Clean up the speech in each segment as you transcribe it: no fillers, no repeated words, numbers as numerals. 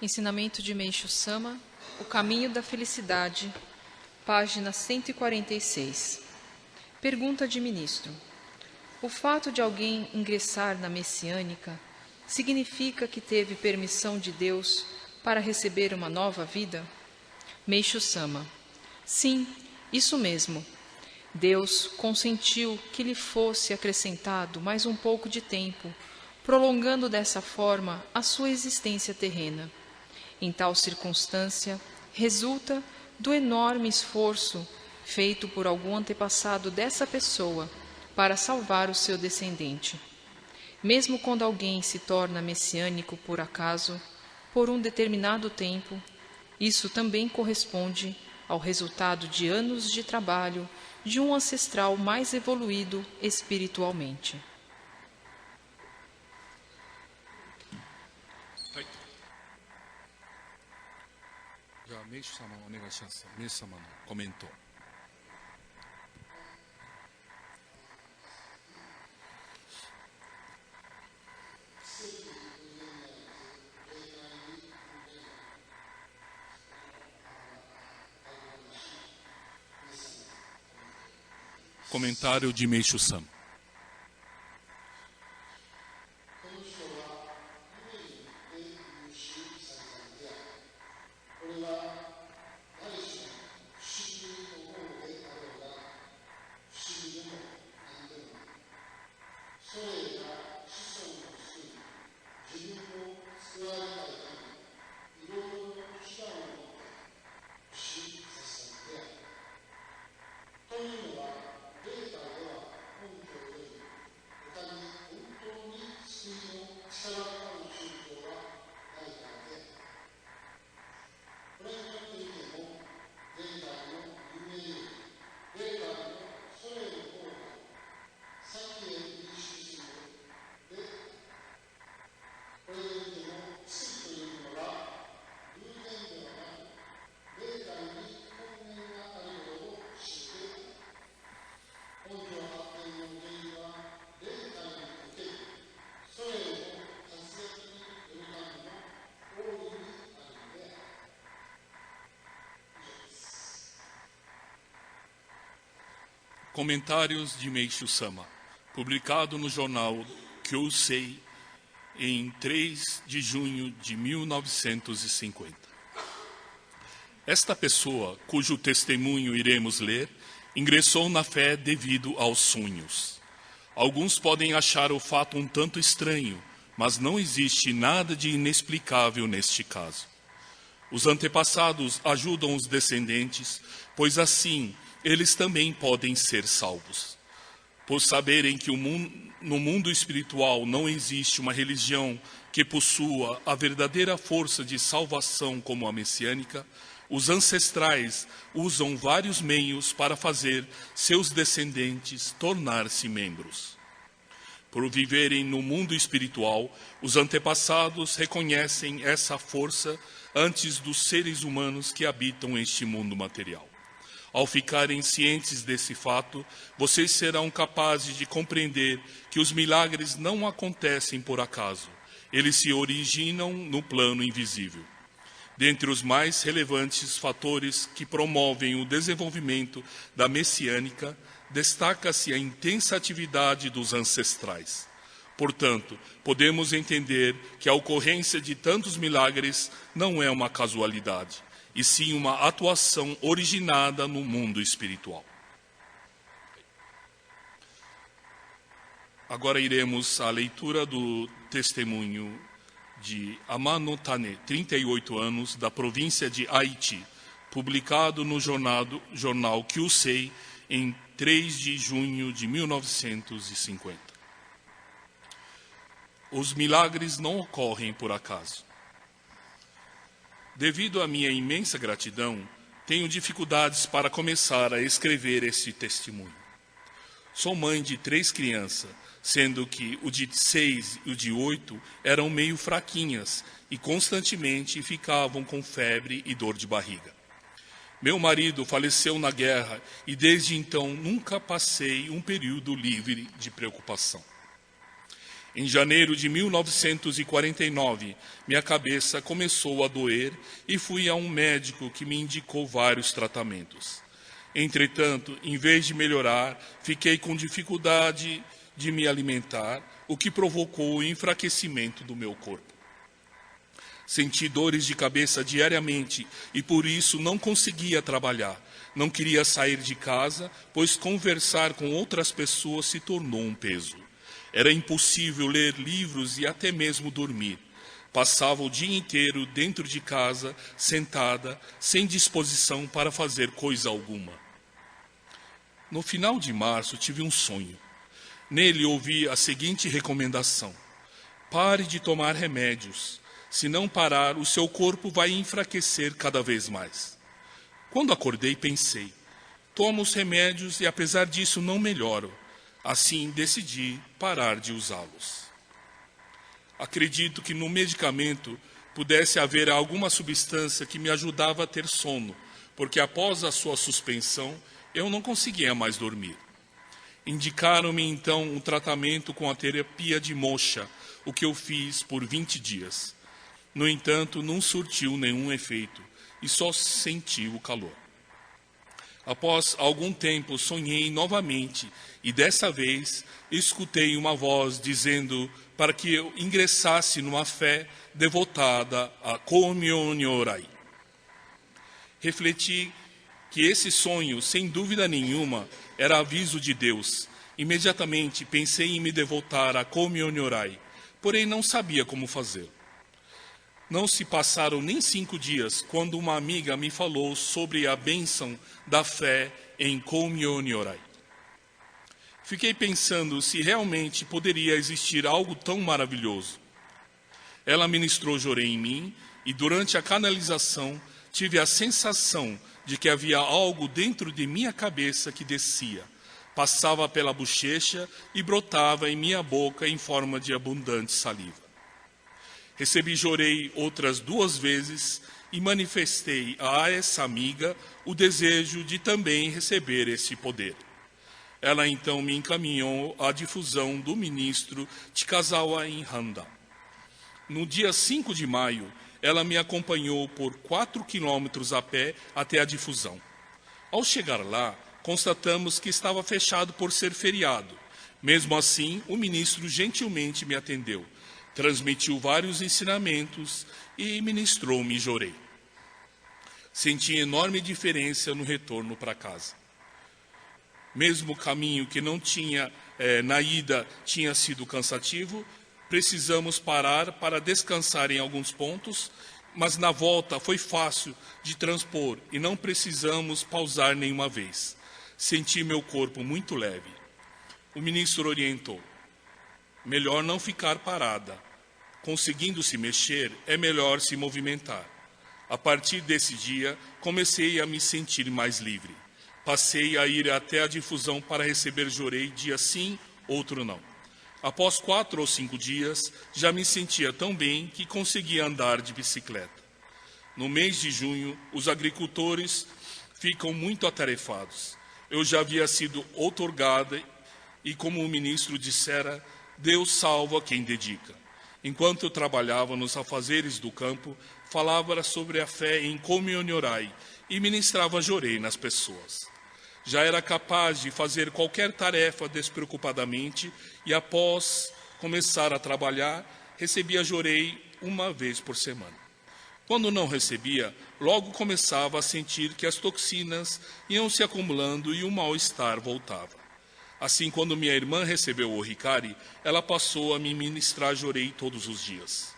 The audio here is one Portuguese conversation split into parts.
Ensinamento de Meishu Sama, O Caminho da Felicidade, página 146. Pergunta de ministro. O fato de alguém ingressar na messiânica significa que teve permissão de Deus para receber uma nova vida? Meishu Sama. Sim, isso mesmo. Deus consentiu que lhe fosse acrescentado mais um pouco de tempo, prolongando dessa forma a sua existência terrena. Em tal circunstância, resulta do enorme esforço feito por algum antepassado dessa pessoa para salvar o seu descendente. Mesmo quando alguém se torna messiânico por acaso, por um determinado tempo, isso também corresponde ao resultado de anos de trabalho de um ancestral mais evoluído espiritualmente. Meishu-sama, Meishu-sama no comento. Comentário de Meishu-sama. Comentários de Meishu-sama, publicado no jornal Kyōsei em 3 de junho de 1950. Esta pessoa, cujo testemunho iremos ler, ingressou na fé devido aos sonhos. Alguns podem achar o fato um tanto estranho, mas não existe nada de inexplicável neste caso. Os antepassados ajudam os descendentes, pois assim eles também podem ser salvos. Por saberem que no mundo espiritual não existe uma religião que possua a verdadeira força de salvação como a messiânica, os ancestrais usam vários meios para fazer seus descendentes tornar-se membros. Por viverem no mundo espiritual, os antepassados reconhecem essa força antes dos seres humanos que habitam este mundo material. Ao ficarem cientes desse fato, vocês serão capazes de compreender que os milagres não acontecem por acaso. Eles se originam no plano invisível. Dentre os mais relevantes fatores que promovem o desenvolvimento da messiânica, destaca-se a intensa atividade dos ancestrais. Portanto, podemos entender que a ocorrência de tantos milagres não é uma casualidade, e sim uma atuação originada no mundo espiritual. Agora iremos à leitura do testemunho de Amano Tane, 38 anos, da província de Aichi, publicado no jornal Kyōsei em 3 de junho de 1950. Os milagres não ocorrem por acaso. Devido à minha imensa gratidão, tenho dificuldades para começar a escrever este testemunho. Sou mãe de 3 crianças, sendo que o de 6 e o de 8 eram meio fraquinhas e constantemente ficavam com febre e dor de barriga. Meu marido faleceu na guerra e desde então nunca passei um período livre de preocupação. Em janeiro de 1949, minha cabeça começou a doer e fui a um médico que me indicou vários tratamentos. Entretanto, em vez de melhorar, fiquei com dificuldade de me alimentar, o que provocou o enfraquecimento do meu corpo. Senti dores de cabeça diariamente e por isso não conseguia trabalhar. Não queria sair de casa, pois conversar com outras pessoas se tornou um peso. Era impossível ler livros e até mesmo dormir. Passava o dia inteiro dentro de casa, sentada, sem disposição para fazer coisa alguma. No final de março, tive um sonho. Nele ouvi a seguinte recomendação: pare de tomar remédios. Se não parar, o seu corpo vai enfraquecer cada vez mais. Quando acordei, pensei: tomo os remédios e apesar disso não melhoro. Assim, decidi parar de usá-los. Acredito que no medicamento pudesse haver alguma substância que me ajudava a ter sono, porque após a sua suspensão, eu não conseguia mais dormir. Indicaram-me então um tratamento com a terapia de mocha, o que eu fiz por 20 dias. No entanto, não surtiu nenhum efeito e só senti o calor. Após algum tempo, sonhei novamente e dessa vez escutei uma voz dizendo para que eu ingressasse numa fé devotada a Komyo Nyorai. Refleti que esse sonho, sem dúvida nenhuma, era aviso de Deus. Imediatamente pensei em me devotar a Komyo Nyorai, porém não sabia como fazer. Não se passaram nem 5 dias quando uma amiga me falou sobre a bênção da fé em Komyo Nyorai. Fiquei pensando se realmente poderia existir algo tão maravilhoso. Ela ministrou Jorei em mim e durante a canalização tive a sensação de que havia algo dentro de minha cabeça que descia, passava pela bochecha e brotava em minha boca em forma de abundante saliva. Recebi Jorei outras 2 vezes e manifestei a essa amiga o desejo de também receber esse poder. Ela então me encaminhou à difusão do ministro Chikazawa em Handa. No dia 5 de maio, ela me acompanhou por 4 quilômetros a pé até a difusão. Ao chegar lá, constatamos que estava fechado por ser feriado. Mesmo assim, o ministro gentilmente me atendeu, transmitiu vários ensinamentos e ministrou-me Jorei. Senti enorme diferença no retorno para casa. Mesmo o caminho que não tinha, na ida tinha sido cansativo, precisamos parar para descansar em alguns pontos, mas na volta foi fácil de transpor e não precisamos pausar nenhuma vez. Senti meu corpo muito leve. O ministro orientou: melhor não ficar parada. Conseguindo se mexer, é melhor se movimentar. A partir desse dia, comecei a me sentir mais livre. Passei a ir até a difusão para receber Jorei dia sim, outro não. Após 4 ou 5 dias, já me sentia tão bem que conseguia andar de bicicleta. No mês de junho, os agricultores ficam muito atarefados. Eu já havia sido outorgada e, como o ministro dissera, Deus salva quem dedica. Enquanto eu trabalhava nos afazeres do campo, falava sobre a fé em Komyo Nyorai e ministrava Jorei nas pessoas. Já era capaz de fazer qualquer tarefa despreocupadamente e, após começar a trabalhar, recebia Jorei 1 vez por semana. Quando não recebia, logo começava a sentir que as toxinas iam se acumulando e o mal-estar voltava. Assim, quando minha irmã recebeu o Hikari, ela passou a me ministrar Jorei todos os dias.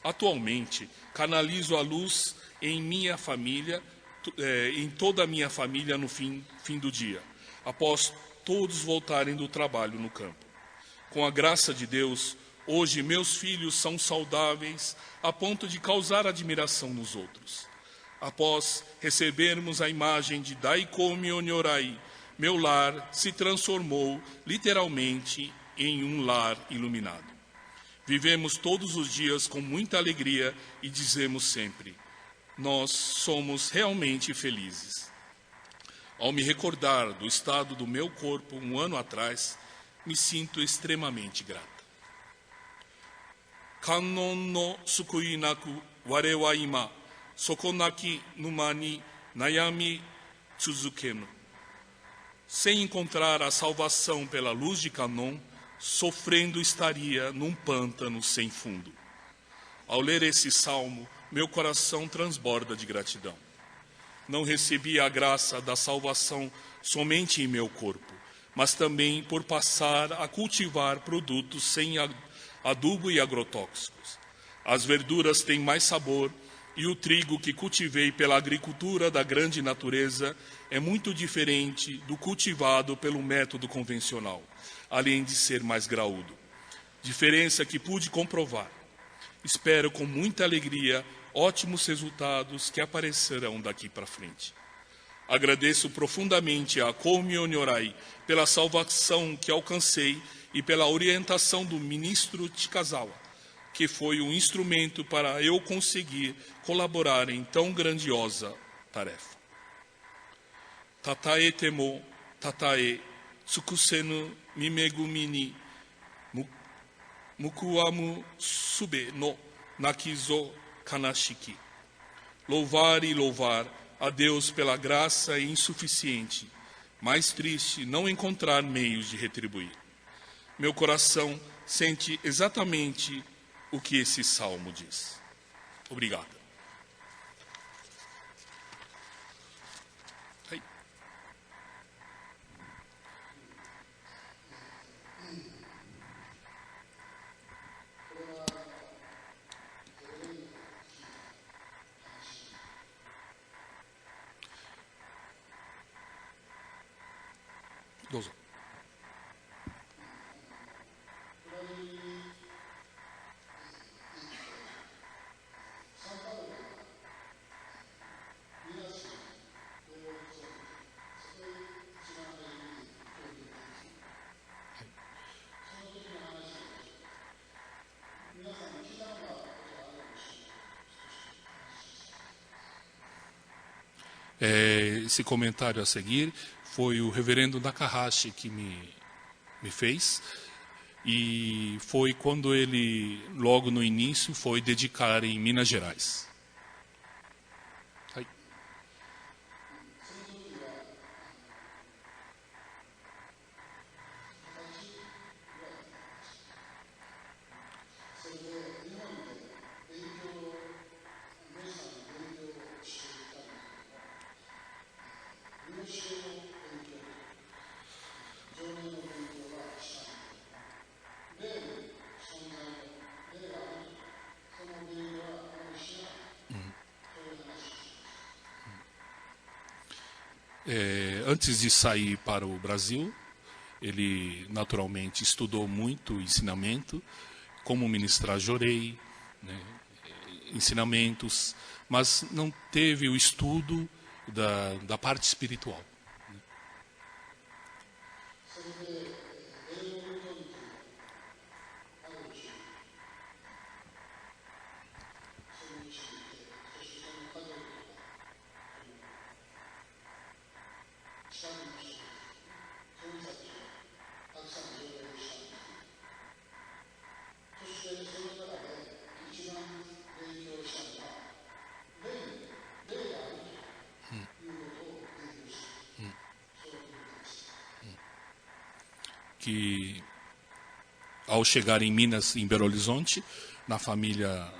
Atualmente, canalizo a luz em minha família, em toda a minha família no fim do dia, após todos voltarem do trabalho no campo. Com a graça de Deus, hoje meus filhos são saudáveis a ponto de causar admiração nos outros. Após recebermos a imagem de Daikomyo Nyorai, meu lar se transformou literalmente em um lar iluminado. Vivemos todos os dias com muita alegria e dizemos sempre: nós somos realmente felizes. Ao me recordar do estado do meu corpo 1 ano atrás, me sinto extremamente grata. 観音の救いなく我は今底なき沼に悩み続けぬ. Sem encontrar a salvação pela luz de Canon, sofrendo estaria num pântano sem fundo. Ao ler esse salmo, meu coração transborda de gratidão. Não recebi a graça da salvação somente em meu corpo, mas também por passar a cultivar produtos sem adubo e agrotóxicos. As verduras têm mais sabor e o trigo que cultivei pela agricultura da grande natureza é muito diferente do cultivado pelo método convencional, além de ser mais graúdo. Diferença que pude comprovar. Espero com muita alegria ótimos resultados que aparecerão daqui para frente. Agradeço profundamente a Koumyo Nyorai pela salvação que alcancei e pela orientação do ministro Chikazawa, que foi um instrumento para eu conseguir colaborar em tão grandiosa tarefa. Tataete mo tatae tsukusenu mimegumi ni mukuamu sube no nakizo kanashiki. Louvar e louvar a Deus pela graça insuficiente, mais triste não encontrar meios de retribuir. Meu coração sente exatamente o que esse salmo diz. Obrigado. Dozo. Esse comentário a seguir foi o reverendo Nakahashi que me fez, e foi quando ele, logo no início, foi dedicar em Minas Gerais. Antes de sair para o Brasil, ele naturalmente estudou muito o ensinamento, como ministrar jorei, né, ensinamentos, mas não teve o estudo da parte espiritual. Que ao chegar em Minas, em Belo Horizonte, na família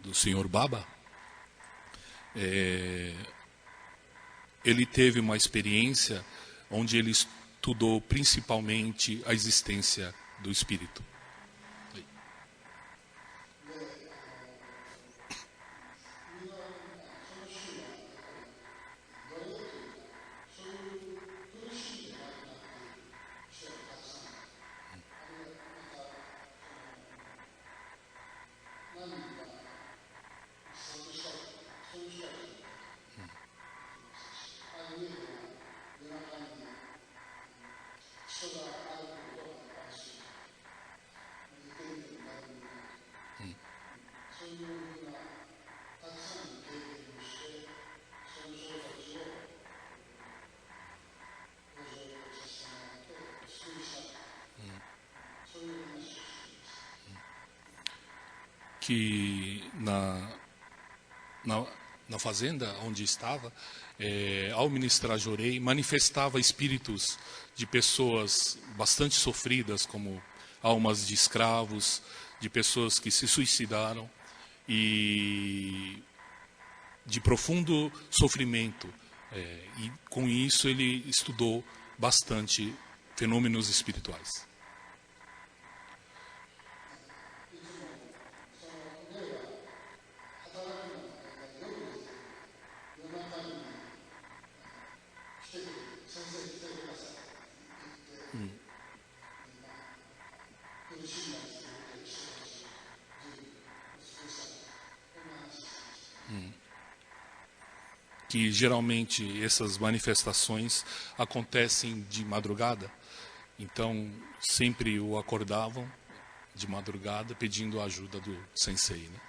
do senhor Baba, ele teve uma experiência onde ele estudou principalmente a existência do espírito. que na fazenda onde estava, ao ministrar Jorei, manifestava espíritos de pessoas bastante sofridas, como almas de escravos, de pessoas que se suicidaram e de profundo sofrimento. E com isso ele estudou bastante fenômenos espirituais. Que geralmente essas manifestações acontecem de madrugada, então sempre o acordavam de madrugada pedindo a ajuda do sensei, né?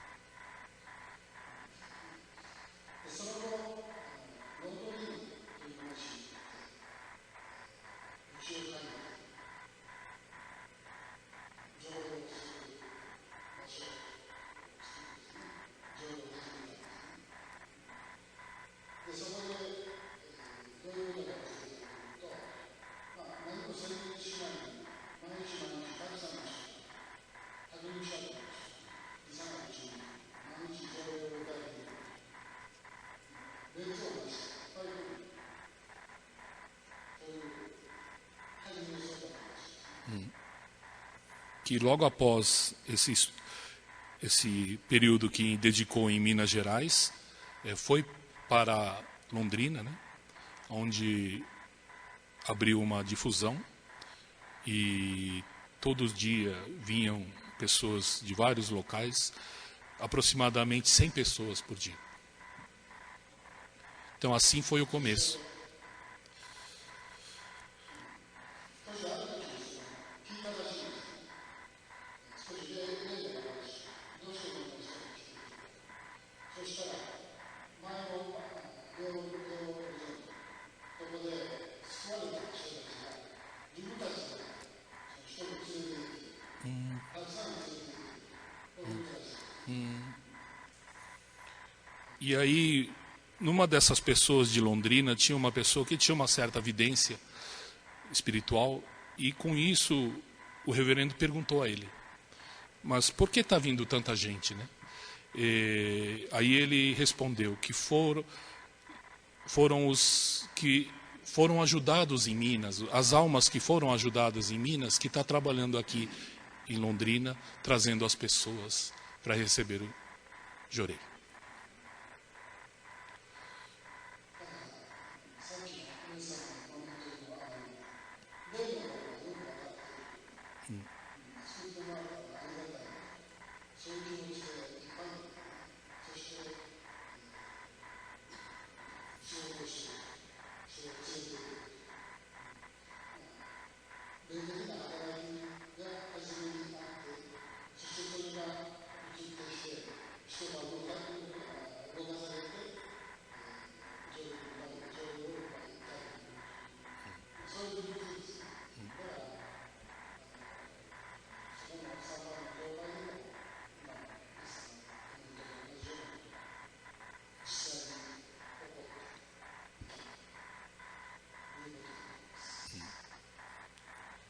Que logo após esse período que dedicou em Minas Gerais, foi para Londrina, né, onde abriu uma difusão e todo dia vinham pessoas de vários locais, aproximadamente 100 pessoas por dia. Então assim foi o começo. E aí, numa dessas pessoas de Londrina, tinha uma pessoa que tinha uma certa vidência espiritual, e com isso o reverendo perguntou a ele: mas por que está vindo tanta gente, né? Aí ele respondeu que foram os que foram ajudados em Minas, as almas que foram ajudadas em Minas, que está trabalhando aqui em Londrina, trazendo as pessoas para receber o Jorei.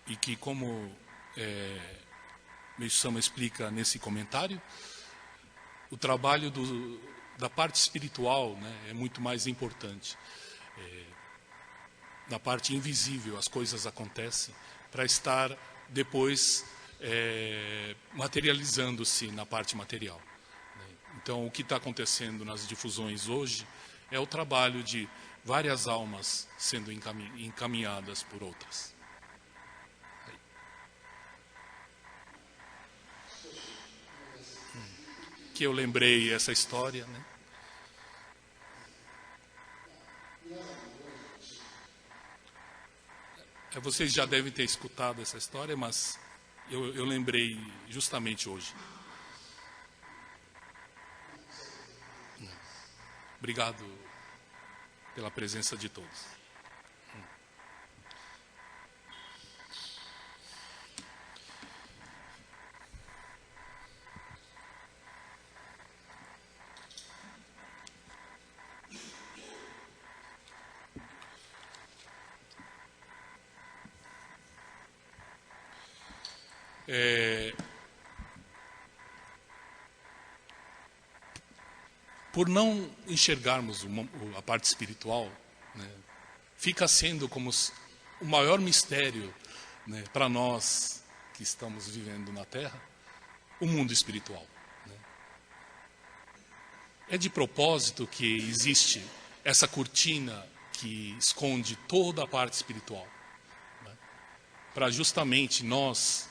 E que, como Meixo Sama explica nesse comentário, o trabalho da parte espiritual, né, é muito mais importante. Na parte invisível as coisas acontecem para estar depois materializando-se na parte material. Então, o que está acontecendo nas difusões hoje é o trabalho de várias almas sendo encaminhadas por outras. Que eu lembrei essa história, né? Vocês já devem ter escutado essa história, mas eu lembrei justamente hoje. Obrigado pela presença de todos. por não enxergarmos a parte espiritual, né, fica sendo como o maior mistério, né, para nós que estamos vivendo na Terra, o mundo espiritual. Né. É de propósito que existe essa cortina que esconde toda a parte espiritual, né, para justamente nós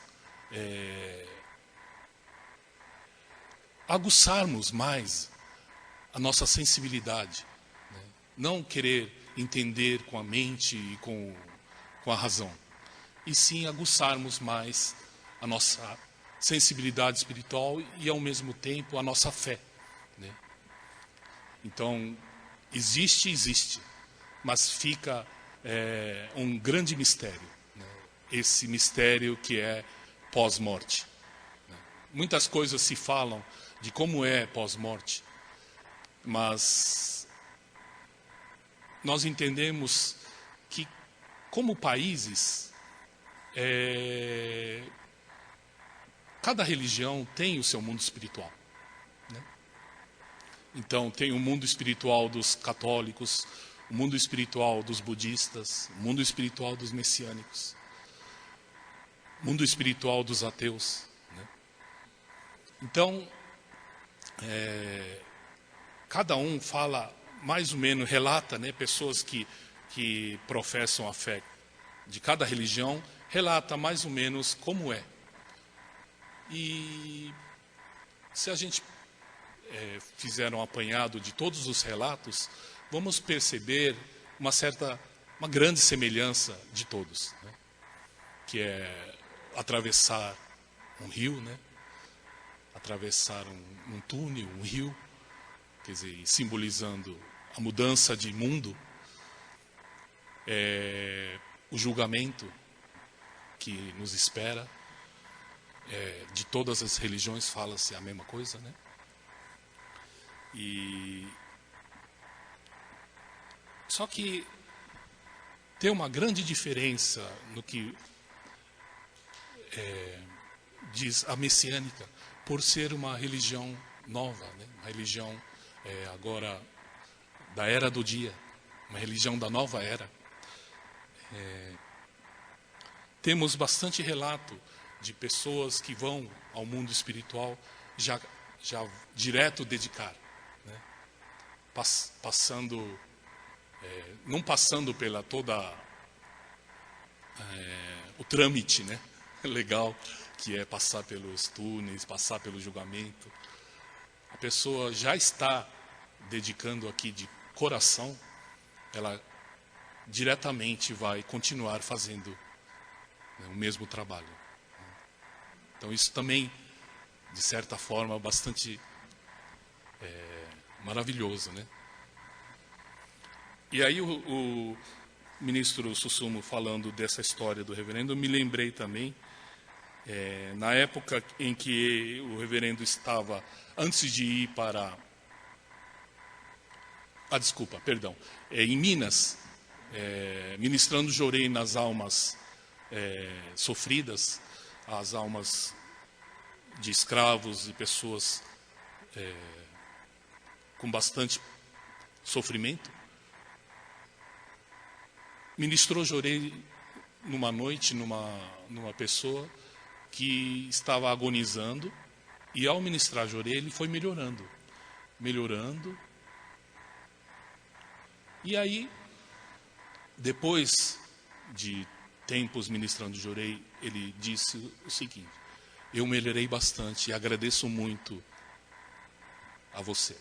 aguçarmos mais a nossa sensibilidade, né? Não querer entender com a mente e com a razão, e sim aguçarmos mais a nossa sensibilidade espiritual e ao mesmo tempo a nossa fé, né? Então, existe, mas fica um grande mistério, né? Esse mistério que é pós-morte, né? Muitas coisas se falam de como é pós-morte, mas nós entendemos que, como países, cada religião tem o seu mundo espiritual, né? Então, tem o mundo espiritual dos católicos, o mundo espiritual dos budistas, o mundo espiritual dos messiânicos, o mundo espiritual dos ateus, né? Então, cada um fala, mais ou menos, relata, né, pessoas que professam a fé de cada religião, relata mais ou menos como é. E se a gente fizer um apanhado de todos os relatos, vamos perceber uma grande semelhança de todos, né, que é atravessar um rio, né, atravessar um túnel, um rio, quer dizer, simbolizando a mudança de mundo, o julgamento que nos espera, de todas as religiões fala-se a mesma coisa, né? Só que tem uma grande diferença no que diz a messiânica, por ser uma religião nova, né? Uma religião agora da era do dia, uma religião da nova era. Temos bastante relato de pessoas que vão ao mundo espiritual já direto dedicar, né? Passando, não passando pela toda o trâmite, né, legal, que é passar pelos túneis, passar pelo julgamento. A pessoa já está dedicando aqui de coração, ela diretamente vai continuar fazendo, né, o mesmo trabalho. Então isso também, de certa forma, bastante maravilhoso, né? E aí o ministro Susumu falando dessa história do reverendo, eu me lembrei também, na época em que o reverendo estava, antes de ir para... em Minas, ministrando jorei nas almas sofridas, as almas de escravos e pessoas com bastante sofrimento. Ministrou jorei numa noite, numa pessoa que estava agonizando, e ao ministrar jorei ele foi melhorando. E aí, depois de tempos ministrando jorei, ele disse o seguinte: eu melhorei bastante e agradeço muito a você.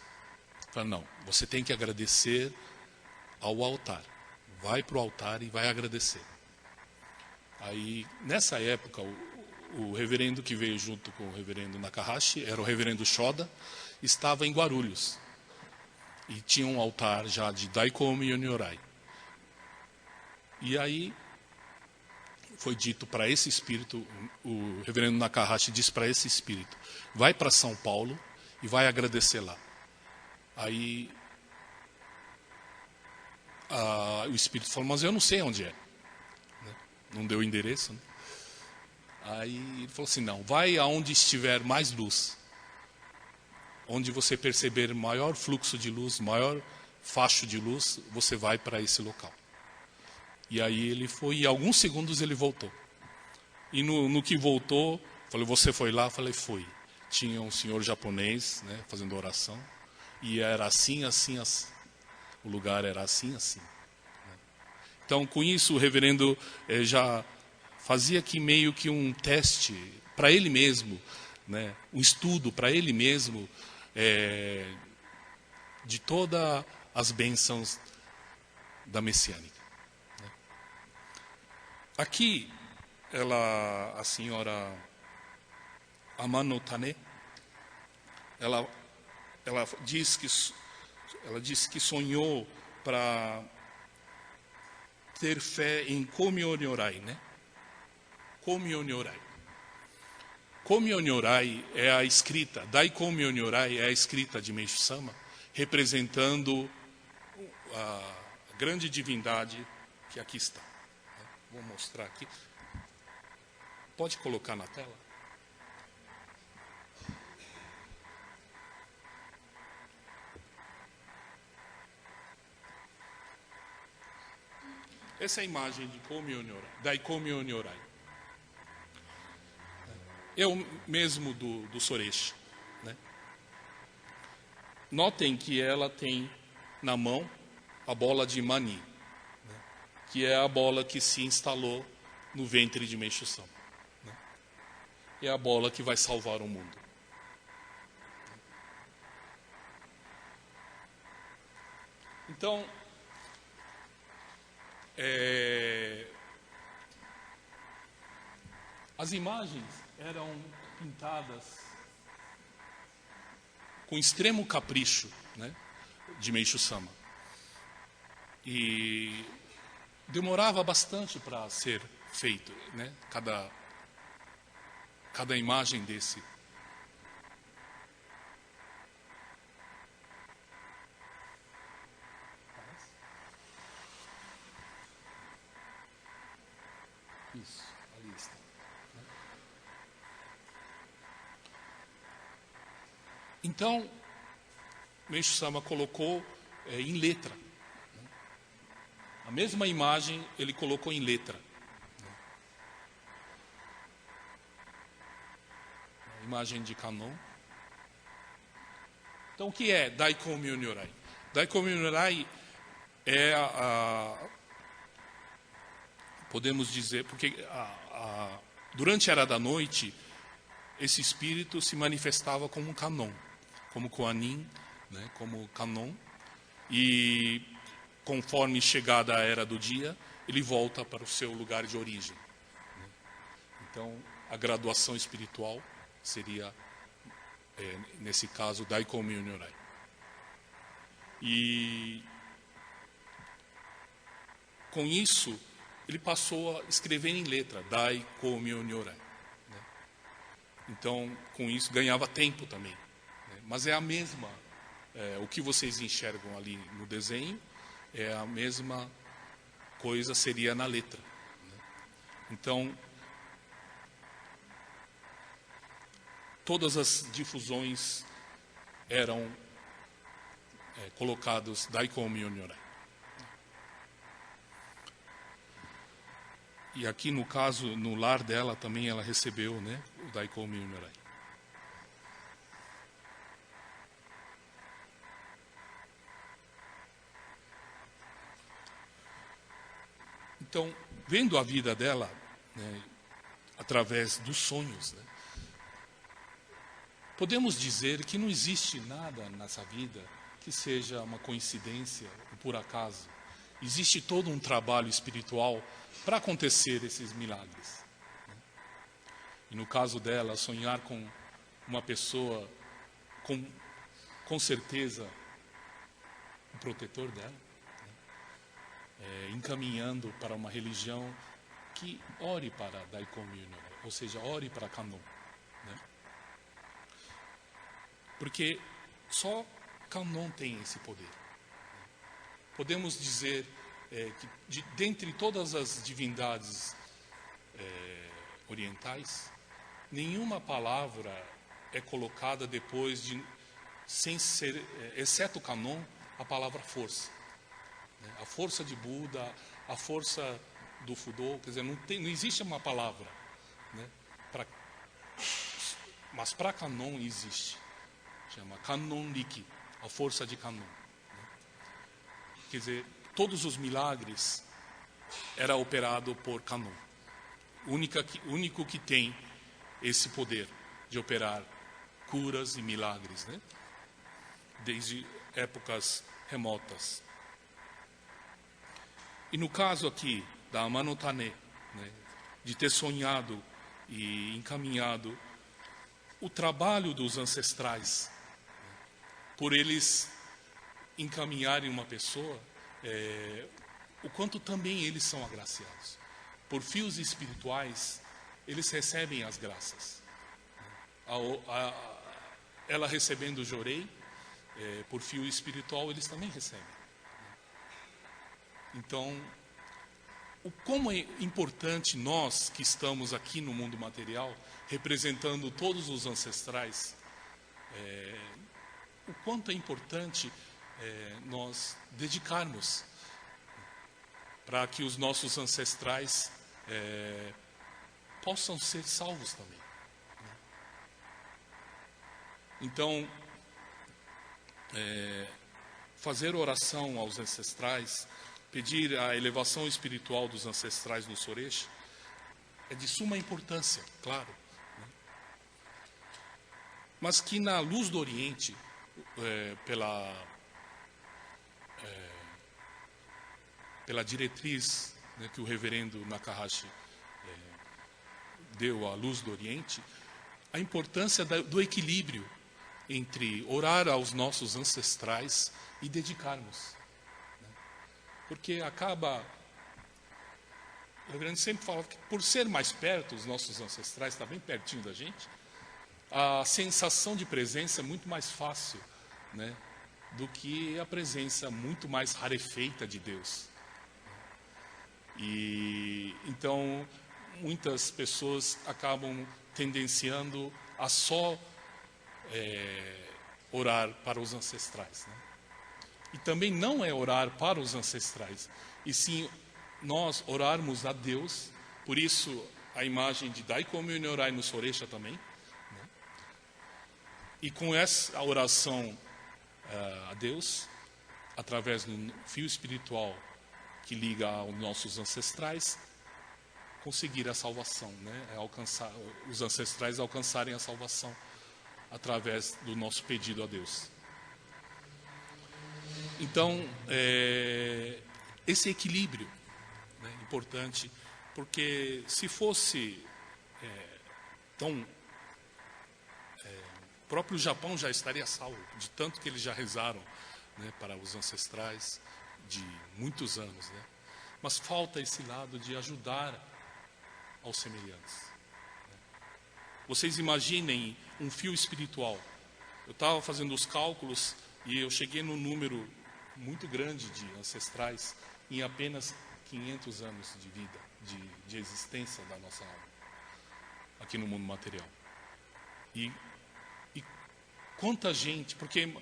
Falei, não, você tem que agradecer ao altar. Vai para o altar e vai agradecer. Aí, nessa época, o reverendo que veio junto com o reverendo Nakahashi, era o reverendo Shoda, estava em Guarulhos. E tinha um altar já de Daikomi e Nyorai. E aí, foi dito para esse espírito, o reverendo Nakahashi disse para esse espírito: vai para São Paulo e vai agradecer lá. Aí o espírito falou: mas eu não sei onde é, né? Não deu o endereço, né? Aí ele falou assim, não, vai aonde estiver mais luz. Onde você perceber maior fluxo de luz, maior facho de luz, você vai para esse local. E aí ele foi, e alguns segundos ele voltou. E no que voltou, falei, você foi lá? Falei, fui. Tinha um senhor japonês, né, fazendo oração, e era assim, assim, assim. O lugar era assim, assim. Então, com isso, o reverendo já fazia aqui meio que um teste para ele mesmo, né, um estudo para ele mesmo, de todas as bênçãos da messiânica. Aqui, a senhora Amano Tane, ela diz que sonhou para ter fé em Komyo Nyorai, né? Komyo Nyorai. Komyo Nyorai é a escrita, Dai Komyo Nyorai é a escrita de Meishu Sama, representando a grande divindade que aqui está. Vou mostrar aqui. Pode colocar na tela? Essa é a imagem de Komyo Nyorai, Dai Komyo Nyorai. É o mesmo do Soreshi, né? Notem que ela tem na mão a bola de Mani, né? Que é a bola que se instalou no ventre de Meishu Sama, né? É a bola que vai salvar o mundo. Então, as imagens eram pintadas com extremo capricho, né, de Meishu Sama. E demorava bastante para ser feito, né, cada imagem desse. Isso, ali está. Então, Meishu Sama colocou em letra. A mesma imagem ele colocou em letra. A imagem de Kannon. Então, o que é Dai Komyo Nyorai? Dai Komyo Nyorai é podemos dizer, porque durante a era da noite, esse espírito se manifestava como um Kannon, como Kuan-Yin, né, como Kannon, e conforme chegada a era do dia, ele volta para o seu lugar de origem. Então, a graduação espiritual seria, nesse caso, Dai Komyo Nyorai. E com isso, ele passou a escrever em letra, Dai Komyo Nyorai. Então, com isso, ganhava tempo também. Né? Mas é a mesma, o que vocês enxergam ali no desenho, é a mesma coisa, seria na letra. Né? Então, todas as difusões eram colocadas Dai Komyo Nyorai. E aqui, no caso, no lar dela, também ela recebeu, né, o Dai Komyo Nyorai. Então, vendo a vida dela, né, através dos sonhos, né, podemos dizer que não existe nada nessa vida que seja uma coincidência ou por acaso. Existe todo um trabalho espiritual para acontecer esses milagres. E no caso dela, sonhar com uma pessoa, com certeza, o protetor dela, encaminhando para uma religião que ore para Dai Komyo Nyorai, ou seja, ore para Kannon. Né? Porque só Kannon tem esse poder. Podemos dizer que dentre todas as divindades orientais, nenhuma palavra é colocada depois de, sem ser, exceto o Kanon, a palavra força. A força de Buda, a força do Fudo, quer dizer, não existe uma palavra, né? Mas para Kanon existe. Chama Kanon Riki, a força de Kanon. Quer dizer, todos os milagres era operado por Kanon. O único que tem esse poder de operar curas e milagres, né? Desde épocas remotas. E no caso aqui da Amano Tane, né, de ter sonhado e encaminhado o trabalho dos ancestrais, por eles encaminharem uma pessoa, o quanto também eles são agraciados. Por fios espirituais, eles recebem as graças. Ela recebendo o jorei, por fio espiritual, eles também recebem. Então, como é importante nós que estamos aqui no mundo material, representando todos os ancestrais, o quanto é importante nós dedicarmos para que os nossos ancestrais possam ser salvos também. Então, fazer oração aos ancestrais, pedir a elevação espiritual dos ancestrais no Soresh, é de suma importância, claro. Né? Mas que na luz do Oriente, pela diretriz, né, que o reverendo Nakahashi deu à luz do Oriente, a importância do equilíbrio entre orar aos nossos ancestrais e dedicarmos. Né? Porque acaba... O reverendo sempre fala que por ser mais perto, os nossos ancestrais, está bem pertinho da gente, a sensação de presença é muito mais fácil, né, do que a presença muito mais rarefeita de Deus. E então muitas pessoas acabam tendenciando a só orar para os ancestrais, né? E também não é orar para os ancestrais, e sim nós orarmos a Deus. Por isso a imagem de Daikomu no Orai no Soresha também, né? E com essa oração a Deus, através do fio espiritual que liga aos nossos ancestrais, conseguir a salvação, né? Alcançar, os ancestrais alcançarem a salvação através do nosso pedido a Deus. Então, esse equilíbrio, né, é importante, porque se fosse tão... o próprio Japão já estaria salvo, de tanto que eles já rezaram, né, para os ancestrais de muitos anos, né? Mas falta esse lado de ajudar aos semelhantes. Vocês imaginem um fio espiritual. Eu estava fazendo os cálculos e eu cheguei num número muito grande de ancestrais em apenas 500 anos de vida, de existência da nossa alma, aqui no mundo material. E quanta gente, porque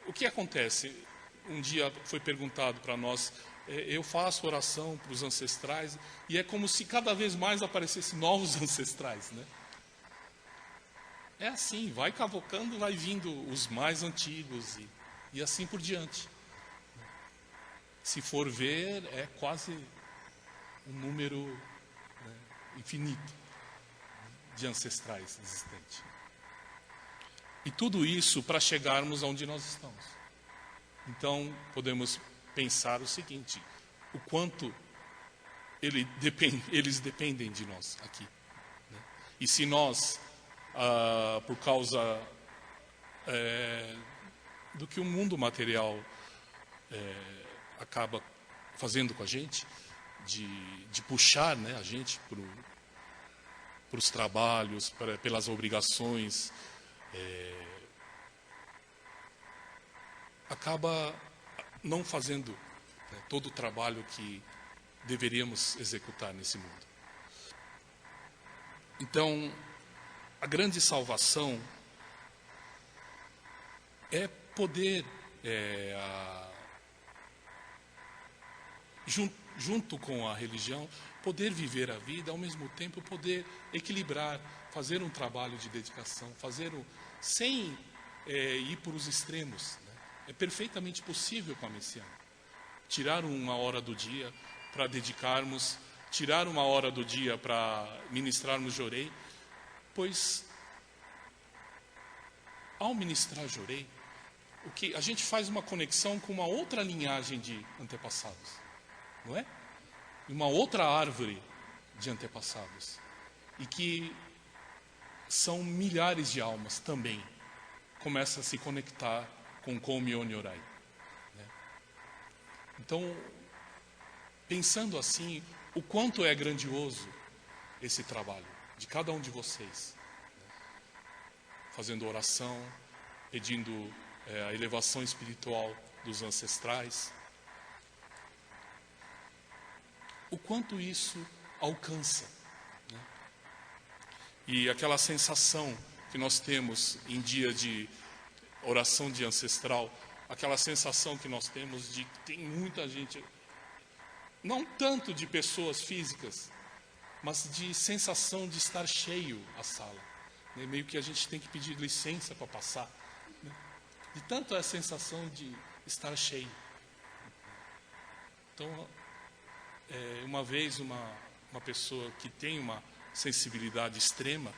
o que acontece? Um dia foi perguntado para nós, eu faço oração para os ancestrais, e é como se cada vez mais aparecessem novos ancestrais, né? É assim, vai cavocando, vai vindo os mais antigos e assim por diante. Se for ver, é quase um número, né, infinito de ancestrais existentes. E tudo isso para chegarmos aonde nós estamos. Então, podemos pensar o seguinte: o quanto eles dependem de nós aqui, né? E se nós, por causa do que o mundo material acaba fazendo com a gente, de puxar, né, a gente para os trabalhos, pelas obrigações, acaba não fazendo, né, todo o trabalho que deveríamos executar nesse mundo. Então, a grande salvação é poder, junto com a religião, poder viver a vida, ao mesmo tempo poder equilibrar, fazer um trabalho de dedicação, sem ir para os extremos, né? É perfeitamente possível com a messiânica. Tirar uma hora do dia para dedicarmos, tirar uma hora do dia para ministrarmos Jorei, pois ao ministrar Jorei, a gente faz uma conexão com uma outra linhagem de antepassados, não é? Uma outra árvore de antepassados, e que são milhares de almas também, começam a se conectar com Komi Onyorai, né? Então, pensando assim, o quanto é grandioso esse trabalho de cada um de vocês, né? Fazendo oração, pedindo a elevação espiritual dos ancestrais, o quanto isso alcança, né? E aquela sensação que nós temos em dia de oração de ancestral, aquela sensação que nós temos de que tem muita gente, não tanto de pessoas físicas, mas de sensação de estar cheio a sala, né? Meio que a gente tem que pedir licença para passar, né? De tanto a sensação de estar cheio. Então, uma vez uma pessoa que tem uma sensibilidade extrema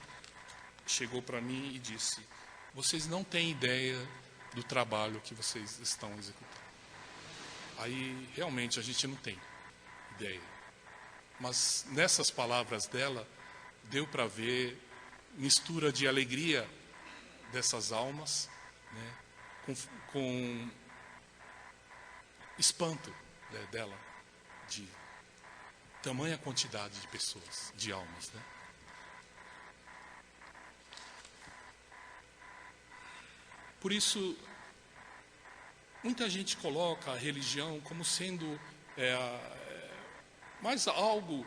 chegou para mim e disse: vocês não têm ideia do trabalho que vocês estão executando. Aí realmente a gente não tem ideia, mas nessas palavras dela deu para ver mistura de alegria dessas almas, né, com espanto, né, dela de tamanha quantidade de pessoas, de almas, né? Por isso, muita gente coloca a religião como sendo mais algo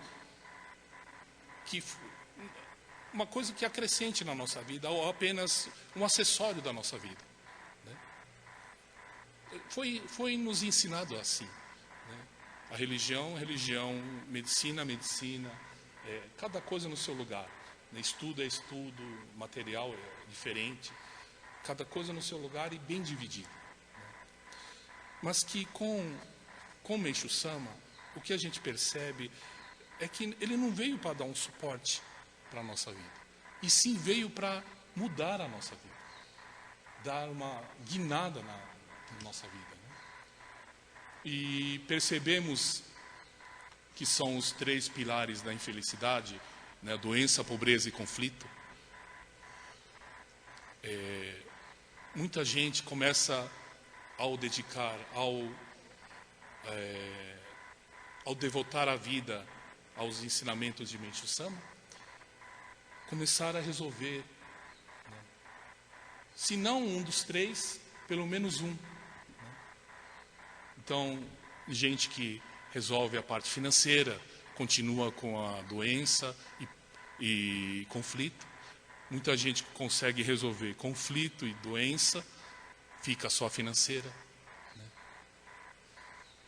uma coisa que acrescente na nossa vida, ou apenas um acessório da nossa vida, né? Foi nos ensinado assim, né? A religião, medicina, cada coisa no seu lugar, né? Estudo é estudo, material é diferente, cada coisa no seu lugar e bem dividido, né? Mas que com Meishu Sama, o que a gente percebe é que ele não veio para dar um suporte para a nossa vida, e sim veio para mudar a nossa vida, dar uma guinada na nossa vida, né? E percebemos que são os 3 pilares da infelicidade, né? Doença, pobreza e conflito. Muita gente começa ao dedicar, ao devotar a vida aos ensinamentos de Meishu Sama, começar a resolver, né? Se não um dos 3, pelo menos um, né? Então, gente que resolve a parte financeira, continua com a doença e conflito. Muita gente que consegue resolver conflito e doença, fica só financeira, né?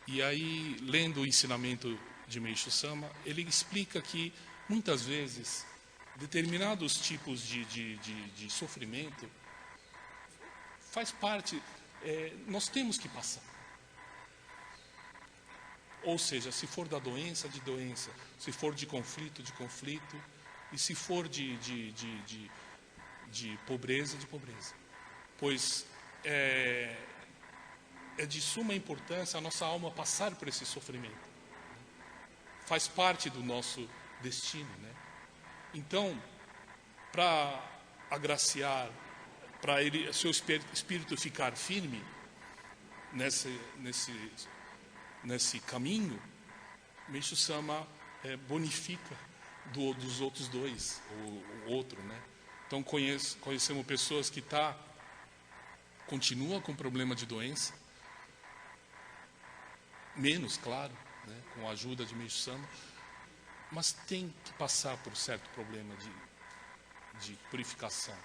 E aí, lendo o ensinamento de Meishu Sama, ele explica que, muitas vezes, determinados tipos de sofrimento faz parte, nós temos que passar. Ou seja, se for da doença, de doença, se for de conflito, e se for de pobreza, de pobreza. Pois é de suma importância a nossa alma passar por esse sofrimento. Faz parte do nosso destino, né? Então, para agraciar, para seu espírito ficar firme nesse caminho, Meishu Sama bonifica dos outros 2, o outro, né? Então conhecemos pessoas que continua com problema de doença, menos, claro, né, com a ajuda de Meishu Sama, mas tem que passar por certo problema de purificação.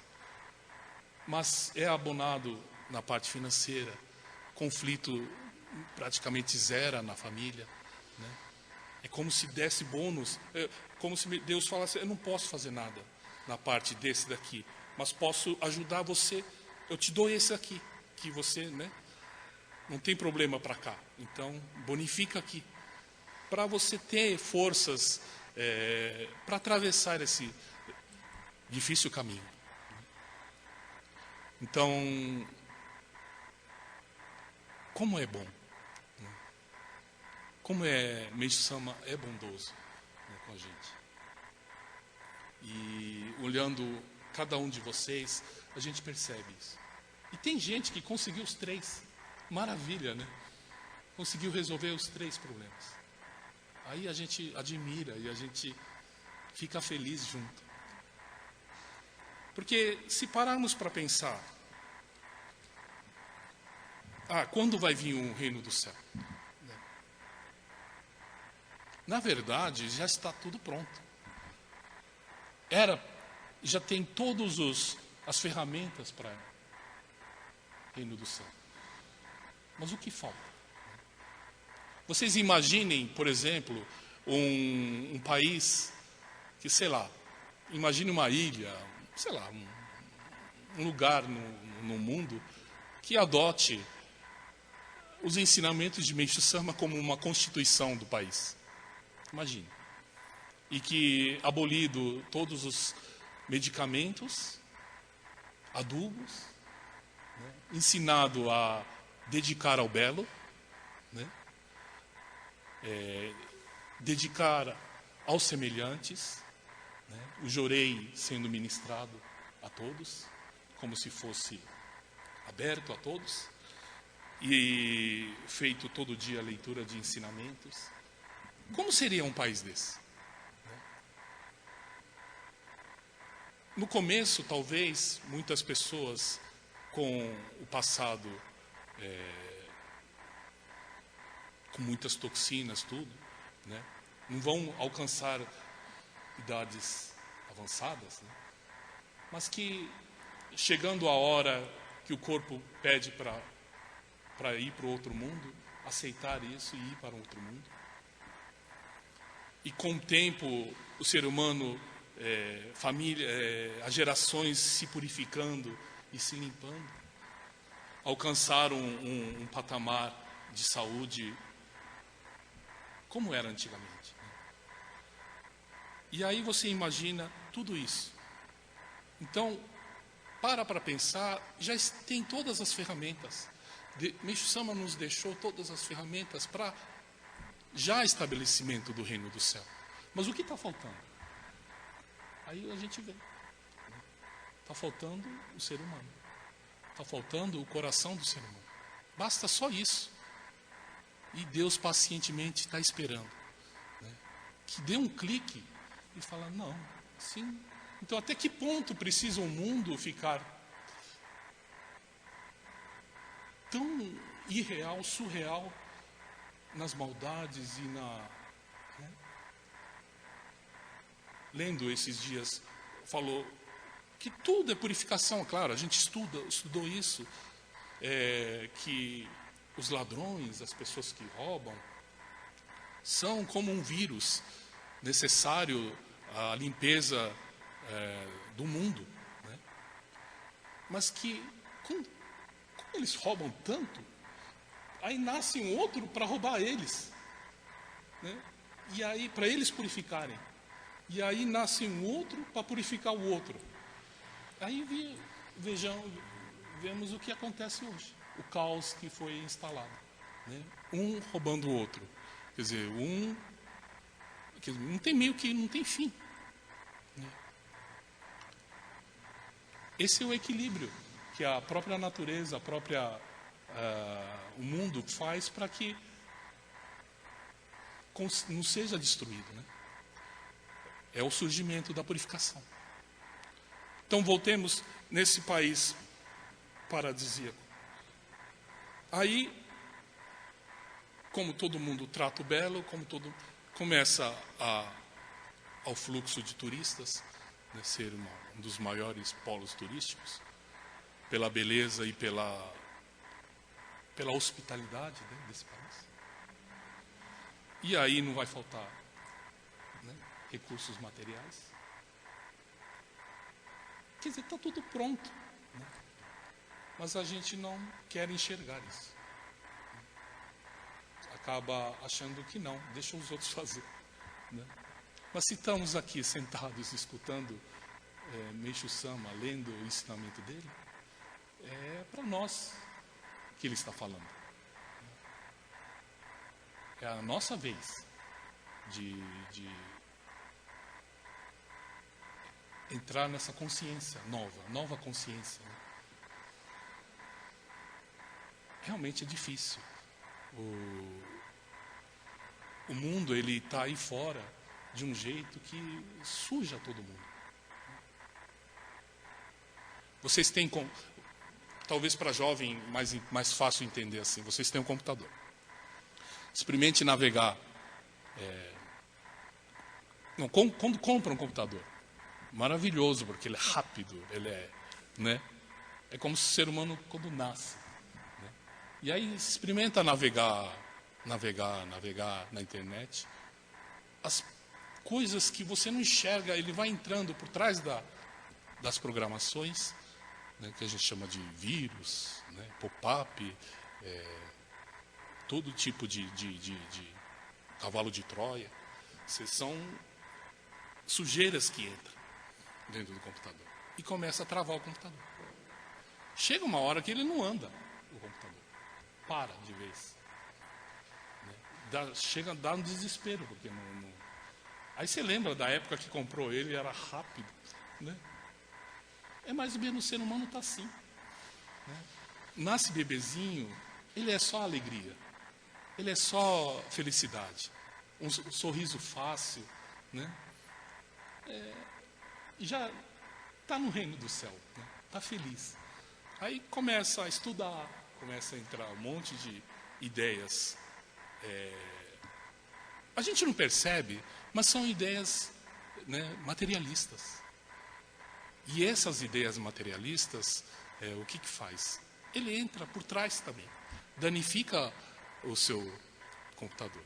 Mas é abonado na parte financeira, conflito praticamente zero na família, né? É como se desse bônus, como se Deus falasse, eu não posso fazer nada na parte desse daqui, mas posso ajudar você, eu te dou esse aqui, que você, né, não tem problema para cá, então bonifica aqui, para você ter forças para atravessar esse difícil caminho. Então, como é bom, né? Como Meixo Sama é bondoso, né, com a gente. E olhando cada um de vocês, a gente percebe isso. E tem gente que conseguiu os 3. Maravilha, né? Conseguiu resolver os 3 problemas. Aí a gente admira e a gente fica feliz junto. Porque se pararmos para pensar, quando vai vir o reino do céu? Na verdade, já está tudo pronto. Já tem todas as ferramentas para o reino do céu. Mas o que falta? Vocês imaginem, por exemplo, um país que, sei lá, imagine uma ilha, sei lá, um lugar no mundo que adote os ensinamentos de Meixo Sama como uma constituição do país. Imagine. E que abolido todos os medicamentos, adubos, né, ensinado a dedicar ao belo, né, dedicar aos semelhantes, né, o jorei sendo ministrado a todos, como se fosse aberto a todos, e feito todo dia a leitura de ensinamentos. Como seria um país desse? No começo, talvez, muitas pessoas com o passado, com muitas toxinas, tudo, né, não vão alcançar idades avançadas, né, mas que, chegando a hora que o corpo pede para ir para o outro mundo, aceitar isso e ir para um outro mundo. E com o tempo, o ser humano, as gerações se purificando e se limpando, alcançar um patamar de saúde como era antigamente, né? E aí você imagina tudo isso. Então, para pensar, já tem todas as ferramentas. Meixo Sama nos deixou todas as ferramentas para já estabelecimento do reino do céu. Mas o que está faltando? Aí a gente vê. Está faltando o ser humano. Está faltando o coração do ser humano. Basta só isso. E Deus pacientemente está esperando, né, que dê um clique e fala, não, sim. Então até que ponto precisa o mundo ficar tão irreal, surreal nas maldades e né? Lendo esses dias, falou que tudo é purificação, claro, a gente estudou isso, que os ladrões, as pessoas que roubam, são como um vírus necessário à limpeza do mundo, né? Mas que, como eles roubam tanto, aí nasce um outro para roubar eles, né? E aí, para eles purificarem. E aí nasce um outro para purificar o outro. Aí vemos o que acontece hoje. O caos que foi instalado, né? Um roubando o outro. Quer dizer, não tem meio que não tem fim, né? Esse é o equilíbrio que a própria natureza, o mundo faz para que não seja destruído, né? É o surgimento da purificação. Então voltemos nesse país paradisíaco. Aí, como todo mundo trata o belo, começa ao fluxo de turistas, né, ser um dos maiores polos turísticos, pela beleza e pela hospitalidade, né, desse país. E aí não vai faltar, né, recursos materiais. Quer dizer, está tudo pronto, né? Mas a gente não quer enxergar isso. Acaba achando que não, deixa os outros fazer, né? Mas se estamos aqui sentados escutando Meishu Sama, lendo o ensinamento dele, é para nós que ele está falando. É a nossa vez de entrar nessa consciência nova consciência, né? Realmente é difícil. O mundo, ele está aí fora de um jeito que suja todo mundo. Vocês têm, talvez para jovem mais fácil entender assim, vocês têm um computador. Experimente navegar. Quando compra um computador, maravilhoso, porque ele é rápido, ele é, né? É como se o ser humano quando nasce, né? E aí experimenta navegar na internet. As coisas que você não enxerga, ele vai entrando por trás das programações, né, que a gente chama de vírus, né, pop-up, todo tipo de cavalo de Troia. São sujeiras que entram dentro do computador e começa a travar o computador. Chega uma hora que ele não anda, o computador para de vez, né? Chega a dar um desespero, porque não... Aí você lembra da época que comprou ele, era rápido, né? É mais ou menos, o ser humano está assim, né? Nasce bebezinho, ele é só alegria, ele é só felicidade, um sorriso fácil, né? E já está no reino do céu, né? Está feliz. Aí começa a estudar, começa a entrar um monte de ideias. A gente não percebe, mas são ideias, né, materialistas. E essas ideias materialistas, o que faz? Ele entra por trás também, danifica o seu computador.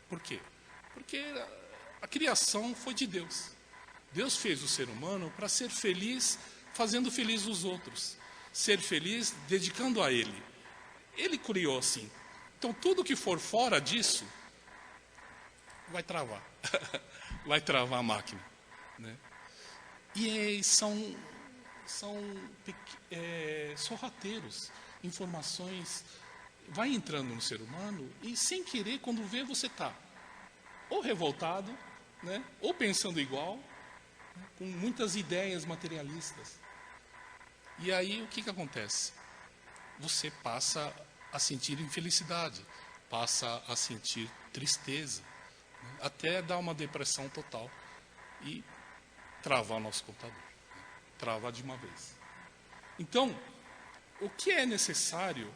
Por quê? Porque a criação foi de Deus. Deus fez o ser humano para ser feliz, fazendo feliz os outros. Ser feliz dedicando a Ele. Ele criou assim. Então tudo que for fora disso, vai travar. Vai travar a máquina, né? E são sorrateiros, informações, vai entrando no ser humano e sem querer, quando vê, você está ou revoltado, né, ou pensando igual, né, com muitas ideias materialistas. E aí o que acontece? Você passa a sentir infelicidade, passa a sentir tristeza, né, até dar uma depressão total e travar o nosso computador, né, travar de uma vez. Então, o que é necessário,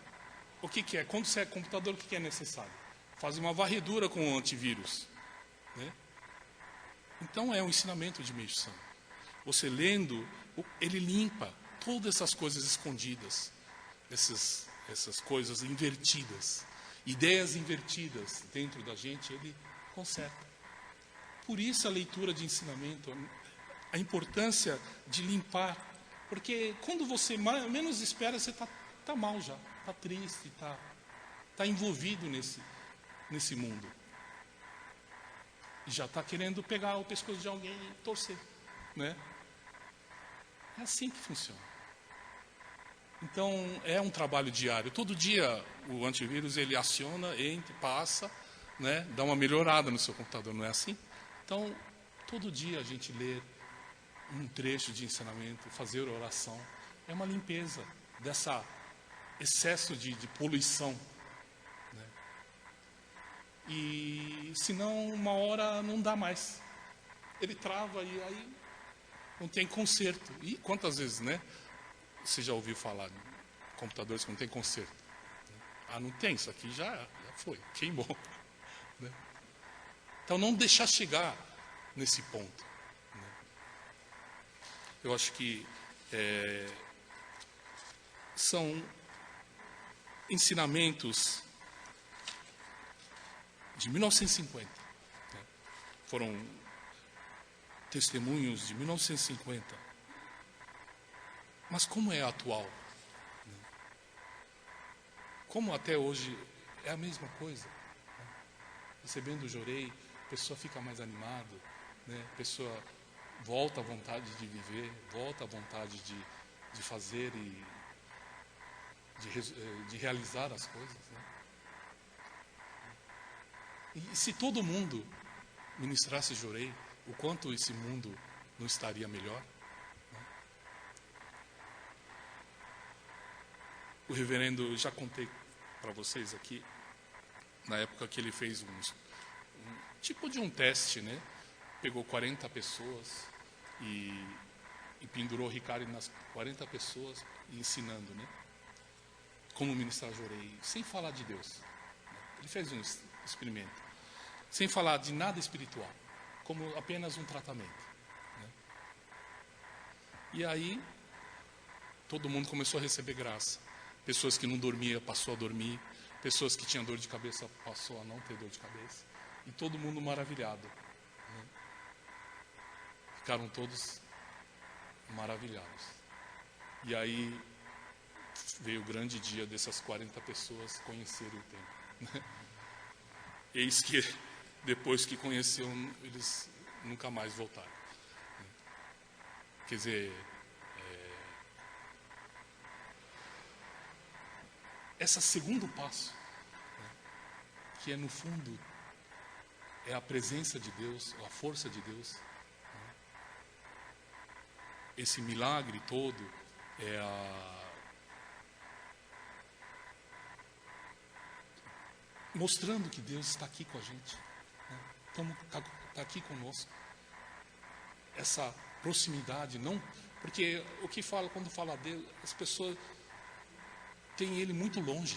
o que é? Quando você é computador, o que é necessário? Fazer uma varredura com o antivírus, né? Então é um ensinamento de Meishu Sama. Você lendo, ele limpa todas essas coisas escondidas, essas coisas invertidas, ideias invertidas dentro da gente, ele conserta. Por isso a leitura de ensinamento, a importância de limpar, porque quando você menos espera, você está mal já, está triste, está envolvido nesse mundo. E já está querendo pegar o pescoço de alguém e torcer, né? É assim que funciona. Então, é um trabalho diário. Todo dia o antivírus, ele aciona, entra, passa, né? Dá uma melhorada no seu computador, não é assim? Então, todo dia a gente lê um trecho de ensinamento, fazer oração, é uma limpeza dessa excesso de poluição, né? E senão uma hora não dá mais, ele trava e aí não tem conserto. E quantas vezes, né, você já ouviu falar de computadores que não tem conserto, né? Ah, não tem, isso aqui já foi, queimou, né? Então não deixar chegar nesse ponto, né? eu acho que são ensinamentos de 1950. Né? Foram testemunhos de 1950. Mas como é atual? Né? Como até hoje é a mesma coisa? Né? Recebendo o Jorei, a pessoa fica mais animada, né? A pessoa volta à vontade de viver, volta à vontade de fazer e de realizar as coisas. Né? E se todo mundo ministrasse Jorei, o quanto esse mundo não estaria melhor? Né? O reverendo, já contei para vocês aqui, na época que ele fez um tipo de um teste, né? Pegou 40 pessoas e pendurou Ricari nas 40 pessoas ensinando, né? Como ministrar Jorei, sem falar de Deus. Ele fez um experimento, sem falar de nada espiritual, como apenas um tratamento. Né? E aí, todo mundo começou a receber graça. Pessoas que não dormiam passou a dormir, pessoas que tinham dor de cabeça passou a não ter dor de cabeça. E todo mundo maravilhado. Né? Ficaram todos maravilhados. E aí veio o grande dia dessas 40 pessoas conhecerem o templo. Né? Eis que depois que conheceram, eles nunca mais voltaram. Né? Quer dizer, esse segundo passo, né, que é no fundo é a presença de Deus, a força de Deus. Né? Esse milagre todo é mostrando que Deus está aqui com a gente, né? Está aqui conosco. Essa proximidade, não, porque o que fala quando fala Deus, as pessoas têm Ele muito longe.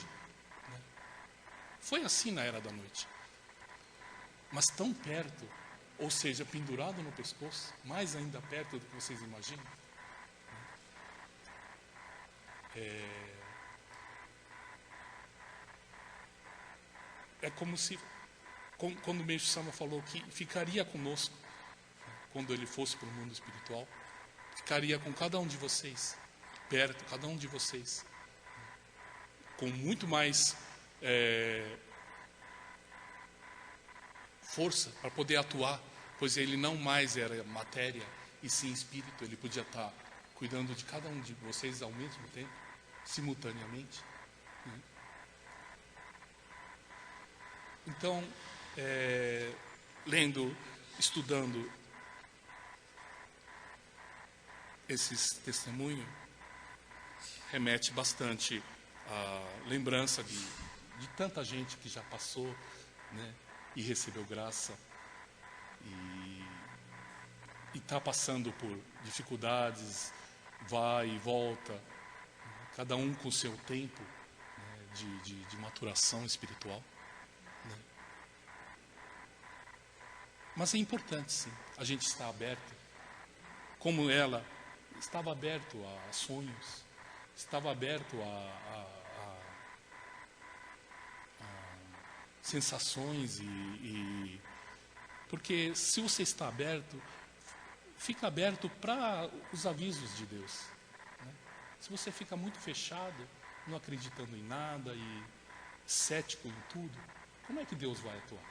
Né? Foi assim na era da noite, mas tão perto, ou seja, pendurado no pescoço, mais ainda perto do que vocês imaginam. É como se, quando o Meixo Sama falou que ficaria conosco, quando ele fosse para o mundo espiritual, ficaria com cada um de vocês, perto, cada um de vocês, com muito mais força para poder atuar, pois ele não mais era matéria e sim espírito, ele podia estar cuidando de cada um de vocês ao mesmo tempo, simultaneamente. Né? Então, lendo, estudando esses testemunhos, remete bastante à lembrança de tanta gente que já passou, né, e recebeu graça e está passando por dificuldades, vai e volta, né, cada um com o seu tempo, né, de maturação espiritual. Né? Mas é importante, sim, a gente estar aberto, como ela estava aberto a sonhos, estava aberto a sensações porque se você está aberto, fica aberto para os avisos de Deus. Né? Se você fica muito fechado, não acreditando em nada e cético em tudo, como é que Deus vai atuar?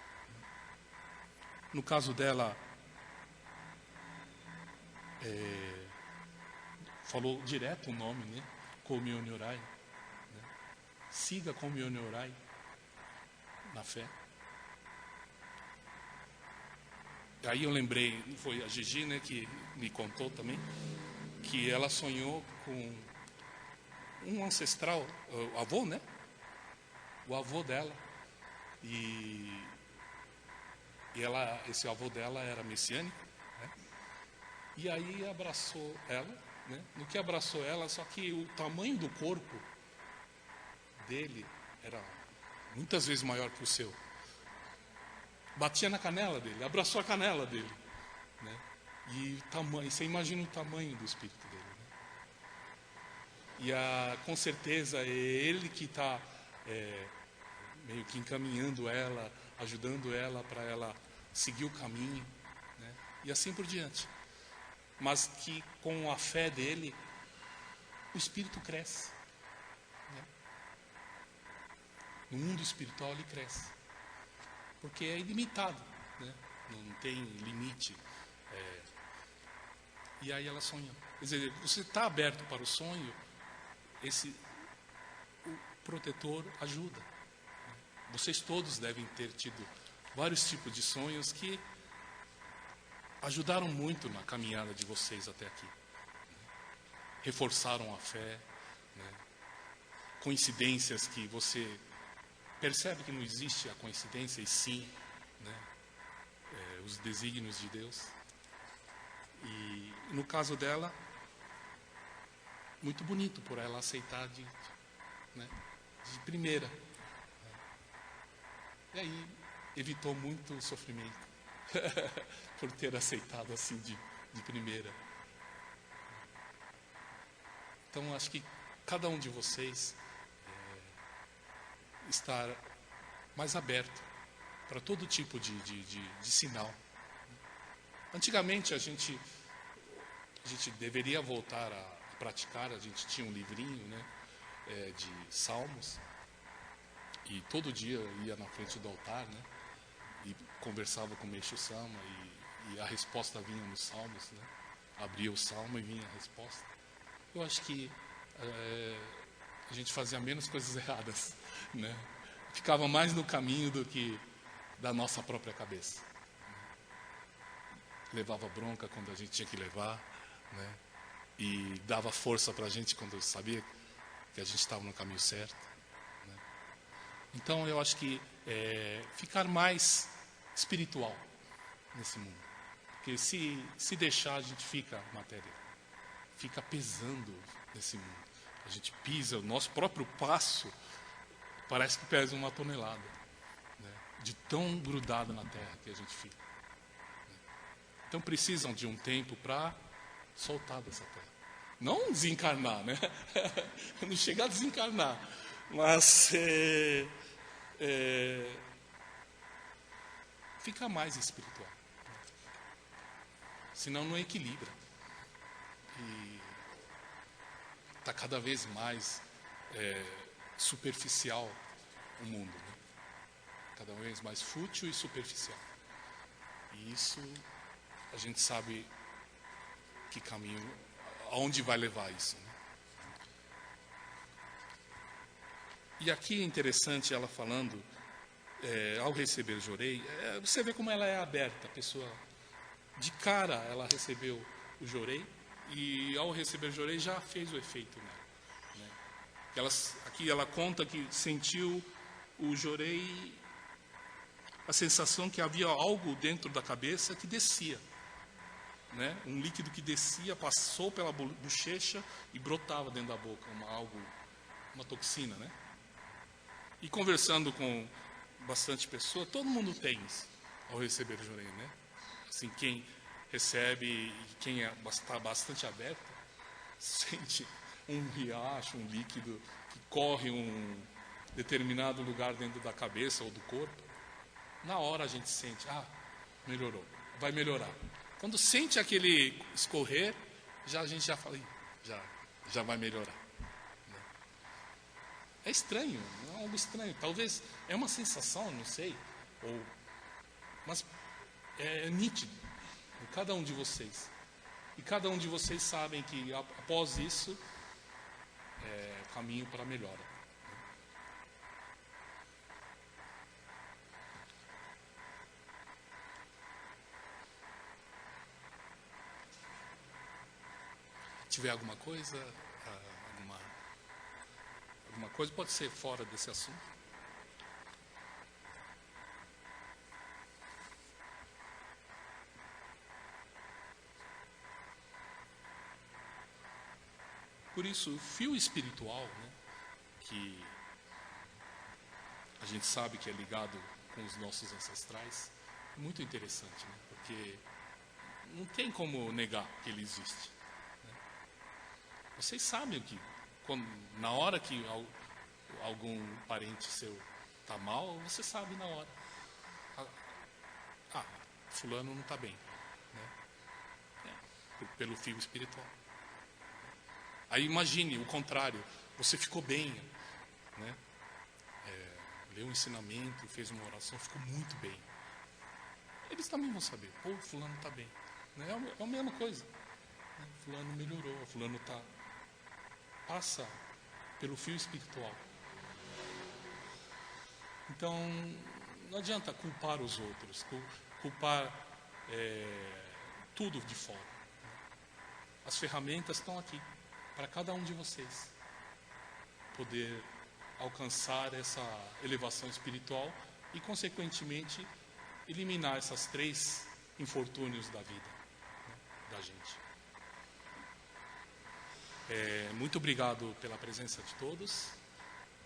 No caso dela, falou direto o nome, né? Komi Nyorai. Né? Siga Komi Nyorai na fé. Aí eu lembrei, foi a Gigi, né, que me contou também, que ela sonhou com um ancestral, o avô, né? O avô dela. E esse avô dela era messiânico, né? E aí abraçou ela, né? No que abraçou ela, só que o tamanho do corpo dele era muitas vezes maior que o seu. Batia na canela dele, abraçou a canela dele, né? E você imagina o tamanho do espírito dele, né? E com certeza é ele que está meio que encaminhando ela, ajudando ela para ela seguir o caminho, né? E assim por diante. Mas que com a fé dele, o espírito cresce, né? No mundo espiritual ele cresce, porque é ilimitado, né? Não tem limite. E aí ela sonha. Quer dizer, você está aberto para o sonho, o protetor ajuda. Vocês todos devem ter tido vários tipos de sonhos que ajudaram muito na caminhada de vocês até aqui. Reforçaram a fé, né? Coincidências que você percebe que não existe a coincidência, e sim, né? Os desígnios de Deus. E no caso dela, muito bonito por ela aceitar de primeira. E aí evitou muito sofrimento por ter aceitado assim de primeira. Então acho que cada um de vocês está mais aberto para todo tipo de sinal. Antigamente a gente deveria voltar a praticar. A gente tinha um livrinho, né, de salmos, e todo dia eu ia na frente do altar, né, e conversava com o Meixo Sama, e a resposta vinha nos salmos, né, abria o salmo e vinha a resposta. Eu acho que a gente fazia menos coisas erradas, né, ficava mais no caminho do que da nossa própria cabeça. Levava bronca quando a gente tinha que levar, né? E dava força para a gente quando eu sabia que a gente estava no caminho certo, né? Então eu acho que ficar mais espiritual nesse mundo, porque se deixar a gente fica matéria, fica pesando nesse mundo. A gente pisa, o nosso próprio passo parece que pesa 1 tonelada, né? De tão grudado na terra que a gente fica. Então precisam de um tempo para soltar dessa terra. Não desencarnar, né? Não chegar a desencarnar, mas fica mais espiritual. Senão não equilibra. E está cada vez mais superficial o mundo, né? Cada vez mais fútil e superficial. E isso a gente sabe que caminho, aonde vai levar isso, né? E aqui é interessante ela falando, ao receber Jorei, você vê como ela é aberta, a pessoa, de cara ela recebeu o Jorei, e ao receber Jorei já fez o efeito nela, né? Aqui ela conta que sentiu o Jorei, a sensação que havia algo dentro da cabeça que descia, né? Um líquido que descia, passou pela bochecha e brotava dentro da boca, uma toxina, né? E conversando com bastante pessoa, todo mundo tem isso ao receber o Jorei, né? Assim, quem recebe e quem está bastante aberto, sente um riacho, um líquido que corre um determinado lugar dentro da cabeça ou do corpo. Na hora a gente sente, melhorou, vai melhorar. Quando sente aquele escorrer, a gente já fala, já vai melhorar. É estranho, é algo estranho. Talvez é uma sensação, não sei, mas é nítido em cada um de vocês. E cada um de vocês sabem que após isso é caminho para a melhora. Se tiver alguma coisa, alguma coisa pode ser fora desse assunto. Por isso, o fio espiritual, né, que a gente sabe que é ligado com os nossos ancestrais, é muito interessante, né, porque não tem como negar que ele existe. Né? Vocês sabem que na hora que algum parente seu está mal, você sabe na hora. Fulano não está bem. Né? Pelo fio espiritual. Aí imagine o contrário, você ficou bem, né? Leu um ensinamento, fez uma oração, ficou muito bem. Eles também vão saber, pô, fulano está bem. Né? É a mesma coisa. Né? Fulano melhorou, fulano passa pelo fio espiritual. Então, não adianta culpar os outros, culpar tudo de fora. As ferramentas estão aqui, para cada um de vocês poder alcançar essa elevação espiritual e, consequentemente, eliminar esses 3 infortúnios da vida, né, da gente. Muito obrigado pela presença de todos.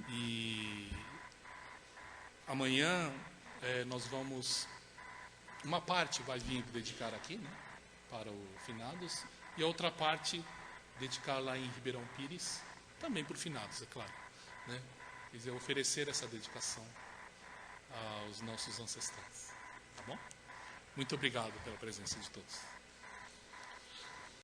E amanhã nós vamos... Uma parte vai vir dedicar aqui, né, para o finados, e a outra parte dedicar lá em Ribeirão Pires, também para o finados, é claro. Né? Quer dizer, oferecer essa dedicação aos nossos ancestrais. Tá bom? Muito obrigado pela presença de todos.